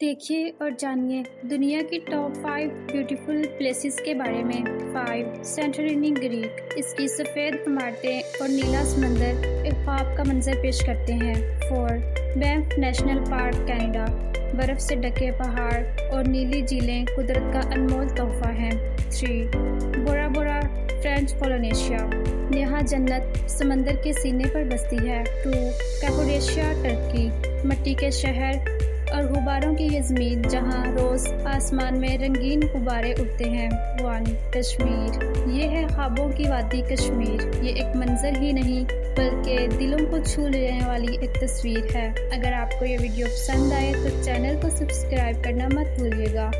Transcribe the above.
देखिए और जानिए दुनिया की टॉप 5 ब्यूटीफुल प्लेसेस के बारे में। 5 सेंटोरिनी ग्रीक। इसकी सफ़ेद इमारतें और नीला समंदर एक ख्वाब का मंजर पेश करते हैं। 4 बैंफ नेशनल पार्क कनाडा। बर्फ़ से ढके पहाड़ और नीली झीलें कुदरत का अनमोल तोहफा हैं। 3 बोरा बोरा फ्रेंच पोलिनेशिया। यहाँ जन्नत समंदर के सीने पर बसती है। 2 कैपोडेशिया टर्की। मिट्टी के शहर और गुब्बारों की ये ज़मीन जहाँ रोज़ आसमान में रंगीन गुब्बारे उड़ते हैं। 1 कश्मीर। ये है ख्वाबों की वादी कश्मीर। ये एक मंजर ही नहीं बल्कि दिलों को छू लेने वाली एक तस्वीर है। अगर आपको ये वीडियो पसंद आए तो चैनल को सब्सक्राइब करना मत भूलिएगा।